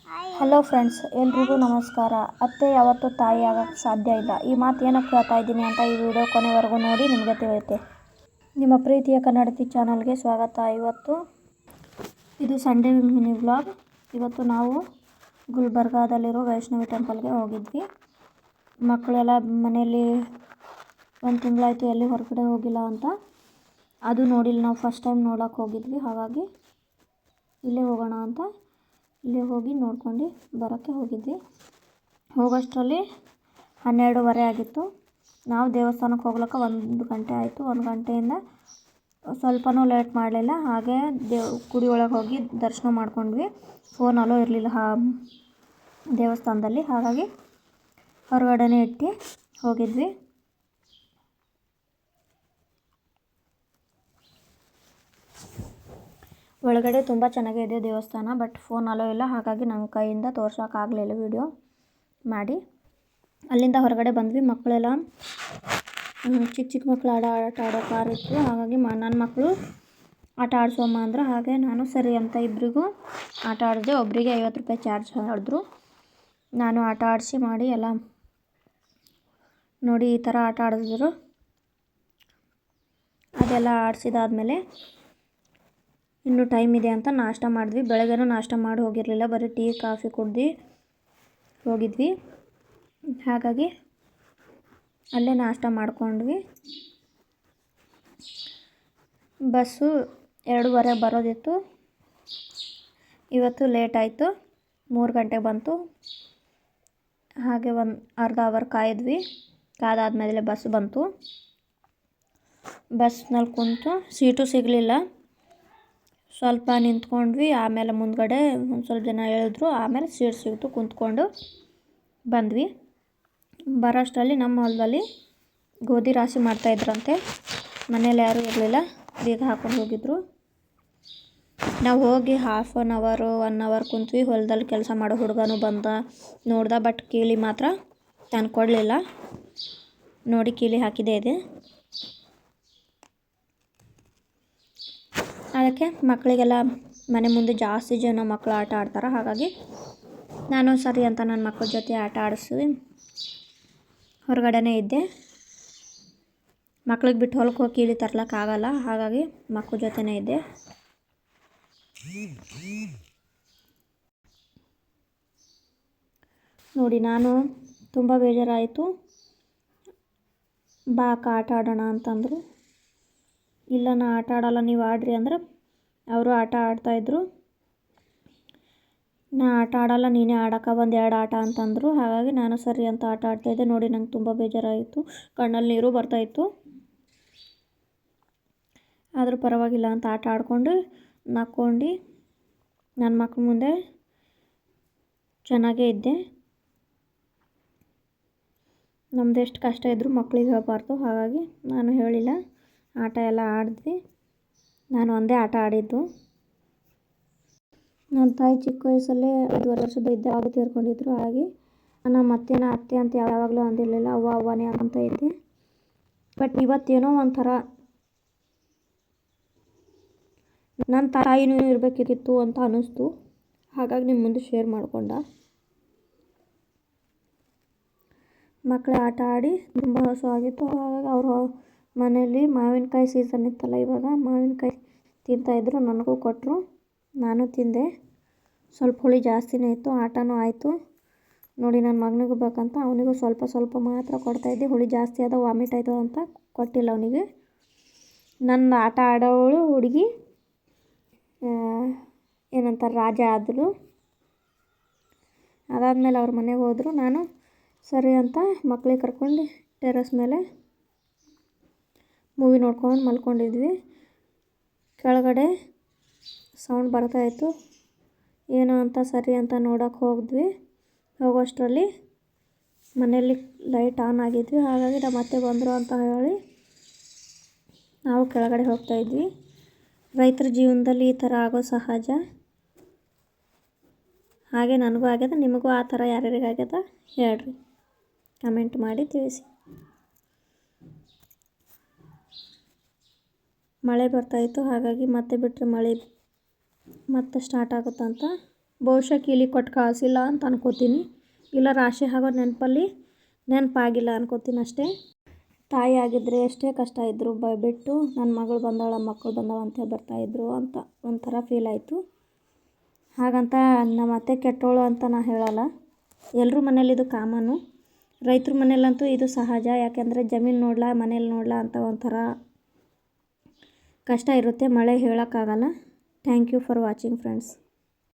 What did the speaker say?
Hello friends, ಎಲ್ರಿಗೂ ನಮಸ್ಕಾರ. ಅತ್ತೆ ಯಾವತ್ತೂ ತಾಯಿ ಆಗೋಕ್ಕೆ ಸಾಧ್ಯ ಇಲ್ಲ. ಈ ಮಾತು ಏನಕ್ಕೆ ಹೇಳ್ತಾ ಇದ್ದೀನಿ ಅಂತ ಈ ವಿಡಿಯೋ ಕೊನೆವರೆಗೂ ನೋಡಿ ನಿಮಗೆ ತಿಳಿಯುತ್ತೆ. ನಿಮ್ಮ ಪ್ರೀತಿಯ ಕನ್ನಡತಿ ಚಾನಲ್ಗೆ ಸ್ವಾಗತ. ಇದು ಸಂಡೇ ಮಿನಿ ವ್ಲಾಗ್. ಇವತ್ತು ನಾವು ಗುಲ್ಬರ್ಗಾದಲ್ಲಿರೋ ವೈಷ್ಣವಿ ಟೆಂಪಲ್ಗೆ ಹೋಗಿದ್ವಿ. ಮಕ್ಕಳೆಲ್ಲ ಮನೆಯಲ್ಲಿ ಒಂದು ತಿಂಗಳಾಯಿತು ಎಲ್ಲಿ ಹೊರಗಡೆ ಹೋಗಿಲ್ಲ ಅಂತ. ಅದು ನೋಡಿಲ್ಲ, ನಾವು ಫಸ್ಟ್ ಟೈಮ್ ನೋಡೋಕ್ಕೆ ಹೋಗಿದ್ವಿ. ಹಾಗಾಗಿ ಇಲ್ಲೇ ಹೋಗೋಣ ಅಂತ ಇಲ್ಲೇ ಹೋಗಿ ನೋಡ್ಕೊಂಡು ಬರೋಕ್ಕೆ ಹೋಗಿದ್ವಿ. ಹೋಗೋಷ್ಟರಲ್ಲಿ 12:30 ಆಗಿತ್ತು. ನಾವು ದೇವಸ್ಥಾನಕ್ಕೆ ಹೋಗ್ಲಿಕ್ಕೆ 1 ಗಂಟೆ ಆಯಿತು. 1 ಗಂಟೆಯಿಂದ ಸ್ವಲ್ಪನೂ ಲೇಟ್ ಮಾಡಲಿಲ್ಲ. ಹಾಗೆ ಗುಡಿ ಒಳಗೆ ಹೋಗಿ ದರ್ಶನ ಮಾಡ್ಕೊಂಡ್ವಿ. ಫೋನ್ ಅಲೋ ಇರಲಿಲ್ಲ ದೇವಸ್ಥಾನದಲ್ಲಿ, ಹಾಗಾಗಿ ಹೊರಗಡೆನೇ ಇಟ್ಟು ಹೋಗಿದ್ವಿ. ಒಳಗಡೆ ತುಂಬ ಚೆನ್ನಾಗಿದೆ ದೇವಸ್ಥಾನ, ಬಟ್ ಫೋನ್ ಅಲೋ ಇಲ್ಲ. ಹಾಗಾಗಿ ನನ್ನ ಕೈಯಿಂದ ತೋರ್ಸೋಕ್ಕಾಗಲಿಲ್ಲ ವಿಡಿಯೋ ಮಾಡಿ. ಅಲ್ಲಿಂದ ಹೊರಗಡೆ ಬಂದ್ವಿ. ಮಕ್ಕಳೆಲ್ಲ ಚಿಕ್ಕ ಮಕ್ಕಳು ಆಟ ಆಡೋ ಕಾರ್ ಇತ್ತು. ಹಾಗಾಗಿ ನನ್ನ ಮಕ್ಕಳು ಆಟ ಆಡಿಸೋಮ್ಮ ಅಂದ್ರೆ, ಹಾಗೆ ನಾನು ಸರಿ ಅಂತ ಇಬ್ಬರಿಗೂ ಆಟ ಆಡಿದೆ. ಒಬ್ಬರಿಗೆ 50 ರೂಪಾಯಿ ಚಾರ್ಜ್ ಮಾಡಿದ್ರು. ನಾನು ಆಟ ಆಡಿಸಿ ಮಾಡಿ ಎಲ್ಲ ನೋಡಿ ಈ ಥರ ಆಟ ಆಡಿಸಿದ್ರು. ಅದೆಲ್ಲ ಆಡಿಸಿದಾದ್ಮೇಲೆ ಇನ್ನೂ ಟೈಮ್ ಇದೆ ಅಂತ ನಾಷ್ಟ ಮಾಡಿದ್ವಿ. ಬೆಳಗ್ಗೆನೂ ನಾಷ್ಟ ಮಾಡಿ ಹೋಗಿರಲಿಲ್ಲ, ಬರೀ ಟೀ ಕಾಫಿ ಕುಡ್ದು ಹೋಗಿದ್ವಿ. ಹಾಗಾಗಿ ಅಲ್ಲೇ ನಾಷ್ಟ ಮಾಡ್ಕೊಂಡ್ವಿ. ಬಸ್ಸು 2:30 ಬರೋದಿತ್ತು. ಇವತ್ತು ಲೇಟ್ ಆಯಿತು, 3 ಗಂಟೆಗೆ ಬಂತು. ಹಾಗೆ ಒಂದು ಅರ್ಧ ಅವರ್ ಕಾಯಿದ್ವಿ. ಕಾದಾದ್ಮೇಲೆ ಬಸ್ ಬಂತು. ಬಸ್ನಲ್ಲಿ ಕುಂತು ಸೀಟು ಸಿಗಲಿಲ್ಲ. ಸ್ವಲ್ಪ ನಿಂತ್ಕೊಂಡ್ವಿ. ಆಮೇಲೆ ಮುಂದ್ಗಡೆ ಒಂದು ಸ್ವಲ್ಪ ಜನ ಹೇಳಿದ್ರು. ಆಮೇಲೆ ಸೀಟ್ ಸಿಗ್ತು, ಕುಂತ್ಕೊಂಡು ಬಂದ್ವಿ. ಬರೋಷ್ಟರಲ್ಲಿ ನಮ್ಮ ಹೊಲದಲ್ಲಿ ಗೋಧಿ ರಾಶಿ ಮಾಡ್ತಾಯಿದ್ರಂತೆ. ಮನೇಲಿ ಯಾರೂ ಇರಲಿಲ್ಲ, ಬೀಗ ಹಾಕೊಂಡು ಹೋಗಿದ್ರು. ನಾವು ಹೋಗಿ 1 ಅವರ್ ಕುಂತ್ವಿ. ಹೊಲದಲ್ಲಿ ಕೆಲಸ ಮಾಡೋ ಹುಡುಗನೂ ಬಂದ ನೋಡ್ದ, ಬಟ್ ಕೀಲಿ ಮಾತ್ರ ತಂದು ಕೊಡಲಿಲ್ಲ. ನೋಡಿ ಕೀಲಿ ಹಾಕಿದೆ ಇದೆ. ಅದಕ್ಕೆ ಮಕ್ಕಳಿಗೆಲ್ಲ ಮನೆ ಮುಂದೆ ಜಾಸ್ತಿ ಜನ ಮಕ್ಕಳು ಆಟ ಆಡ್ತಾರೆ. ಹಾಗಾಗಿ ನಾನು ಸರಿ ಅಂತ ನನ್ನ ಮಕ್ಕಳ ಜೊತೆ ಆಟ ಆಡಿಸಿ ಹೊರಗಡೆನೇ ಇದ್ದೆ. ಮಕ್ಳಿಗೆ ಬಿಟ್ಟು ಹೊಲಕ್ಕೆ ಹೋಗಿ ಕೀಲಿ ತರ್ಲಿಕ್ಕಾಗಲ್ಲ, ಹಾಗಾಗಿ ಮಕ್ಕಳ ಜೊತೆನೇ ಇದ್ದೆ. ನೋಡಿ, ನಾನು ತುಂಬ ಬೇಜಾರಾಯಿತು. ಬಾ ಅಕ್ಕ ಆಟ ಆಡೋಣ ಅಂತಂದರು. ಇಲ್ಲ, ನಾ ಆಟ ಆಡೋಲ್ಲ, ನೀವು ಆಡ್ರಿ ಅಂದ್ರೆ ಅವರು ಆಟ ಆಡ್ತಾಯಿದ್ರು. ನಾ ಆಟ ಆಡೋಲ್ಲ, ನೀನೇ ಆಡೋಕೆ ಒಂದು 2 ಆಟ ಅಂತಂದರು. ಹಾಗಾಗಿ ನಾನು ಸರಿ ಅಂತ ಆಟ ಆಡ್ತಾಯಿದ್ದೆ. ನೋಡಿ, ನಂಗೆ ತುಂಬ ಬೇಜಾರಾಯಿತು, ಕಣ್ಣಲ್ಲಿ ನೀರು ಬರ್ತಾಯಿತ್ತು. ಆದರೂ ಪರವಾಗಿಲ್ಲ ಅಂತ ಆಟ ಆಡ್ಕೊಂಡು ನಕ್ಕೊಂಡು ನನ್ನ ಮಕ್ಕಳ ಮುಂದೆ ಚೆನ್ನಾಗೇ ಇದ್ದೆ. ನಮ್ದೆಷ್ಟು ಕಷ್ಟ ಇದ್ದರೂ ಮಕ್ಕಳಿಗೆ ಹೇಳ್ಬಾರ್ದು, ಹಾಗಾಗಿ ನಾನು ಹೇಳಿಲ್ಲ. ಆಟ ಎಲ್ಲ ಆಡಿದ್ವಿ. ನಾನು ಒಂದೇ ಆಟ ಆಡಿದ್ದು. ನನ್ನ ತಾಯಿ ಚಿಕ್ಕ ವಯಸ್ಸಲ್ಲೇ 5 ವರ್ಷದ ಇದ್ದಾಗ ತೀರ್ಕೊಂಡಿದ್ರು. ಹಾಗೆ ನಮ್ಮ ಅತ್ತೆ ಅಂತ ಯಾವಾಗಲೂ ಅಂದಿರಲಿಲ್ಲ, ಅವ್ವನೇ ಅಂತ ಇದ್ದೆ. ಬಟ್ ಇವತ್ತೇನೋ ಒಂಥರ ನನ್ನ ತಾಯಿನೂ ಇರಬೇಕಿತ್ತು ಅಂತ ಅನ್ನಿಸ್ತು. ಹಾಗಾಗಿ ನಿಮ್ಮ ಮುಂದೆ ಶೇರ್ ಮಾಡ್ಕೊಂಡ. ಮಕ್ಕಳೇ ಆಟ ಆಡಿ ತುಂಬ ಹಸುವಾಗಿತ್ತು. ಹಾಗಾಗಿ ಅವರು ಮನೆಯಲ್ಲಿ ಮಾವಿನಕಾಯಿ ಸೀಸನ್ ಇತ್ತಲ್ಲ, ಇವಾಗ ಮಾವಿನಕಾಯಿ ತಿಂತಾಯಿದ್ರು. ನನಗೂ ಕೊಟ್ಟರು, ನಾನು ತಿಂದೆ. ಸ್ವಲ್ಪ ಹುಳಿ ಜಾಸ್ತಿನೇ ಇತ್ತು. ಆಟನೂ ಆಯಿತು. ನೋಡಿ, ನನ್ನ ಮಗನಿಗೂ ಬೇಕಂತ ಅವನಿಗೂ ಸ್ವಲ್ಪ ಮಾತ್ರ ಕೊಡ್ತಾಯಿದ್ದೆ. ಹುಳಿ ಜಾಸ್ತಿ ಆದ ವಾಮಿಟ್ ಆಯಿತು ಅಂತ ಕೊಟ್ಟಿಲ್ಲ ಅವನಿಗೆ. ನನ್ನ ಆಟ ಆಡೋವಳು ಹುಡುಗಿ ಏನಂತಾರೆ, ರಾಜ ಆದಳು. ಅದಾದಮೇಲೆ ಅವ್ರ ಮನೆಗೆ ಹೋದರು. ನಾನು ಸರಿ ಅಂತ ಮಕ್ಕಳಿಗೆ ಕರ್ಕೊಂಡು ಟೆರೆಸ್ ಮೇಲೆ ಮೂವಿ ನೋಡ್ಕೊಂಡು ಮಲ್ಕೊಂಡಿದ್ವಿ. ಕೆಳಗಡೆ ಸೌಂಡ್ ಬರ್ತಾಯಿತ್ತು. ಏನು ಅಂತ ಸರಿ ಅಂತ ನೋಡೋಕ್ಕೆ ಹೋಗಿದ್ವಿ. ಹೋಗೋಷ್ಟರಲ್ಲಿ ಮನೆಯಲ್ಲಿ ಲೈಟ್ ಆನ್ ಆಗಿದ್ವಿ. ಹಾಗಾಗಿ ನಮ್ಮ ಅತ್ತೆ ಬಂದರು ಅಂತ ಹೇಳಿ ನಾವು ಕೆಳಗಡೆ ಹೋಗ್ತಾಯಿದ್ವಿ. ರೈತರ ಜೀವನದಲ್ಲಿ ಈ ಥರ ಆಗೋ ಸಹಜ. ಹಾಗೆ ನನಗೂ ಆಗ್ಯದ, ನಿಮಗೂ ಆ ಥರ ಯಾರ್ಯಾರಿಗಾಗ್ಯದ ಹೇಳ್ರಿ, ಕಮೆಂಟ್ ಮಾಡಿ ತಿಳಿಸಿ. ಮಳೆ ಬರ್ತಾಯಿತ್ತು. ಹಾಗಾಗಿ ಮತ್ತೆ ಬಿಟ್ಟರೆ ಮಳೆ ಮತ್ತೆ ಸ್ಟಾರ್ಟ್ ಆಗುತ್ತಂತ ಬಹುಶಃ ಕೀಲಿ ಕೊಟ್ಟು ಕಳಿಸಿಲ್ಲ ಅಂತ ಅನ್ಕೋತೀನಿ, ಇಲ್ಲ ರಾಶಿ ಆಗೋ ನೆನಪಾಗಿಲ್ಲ ಅನ್ಕೋತೀನಿ ಅಷ್ಟೇ. ತಾಯಿ ಆಗಿದ್ದರೆ ಎಷ್ಟೇ ಕಷ್ಟ ಇದ್ದರೂ ಬಿಟ್ಟು ನನ್ನ ಮಗಳು ಮಕ್ಕಳು ಬಂದಾಳ ಅಂತ ಬರ್ತಾಯಿದ್ರು ಅಂತ ಒಂಥರ ಫೀಲ್ ಆಯಿತು. ಹಾಗಂತ ನಮ್ಮ ಅತ್ತೆ ಕೆಟ್ಟೋಳು ಅಂತ ನಾನು ಹೇಳಲ್ಲ, ಎಲ್ಲರೂ ಮನೇಲಿ ಇದು ಕಾಮನ್ನು. ರೈತರ ಮನೇಲಂತೂ ಇದು ಸಹಜ, ಯಾಕೆಂದರೆ ಜಮೀನು ನೋಡಲ್ಲ ಮನೇಲಿ ನೋಡಲ್ಲ ಅಂತ ಒಂಥರ ಕಷ್ಟ ಇರುತ್ತೆ, ಮಳೆ ಹೇಳೋಕ್ಕಾಗಲ್ಲ. Thank you for watching friends.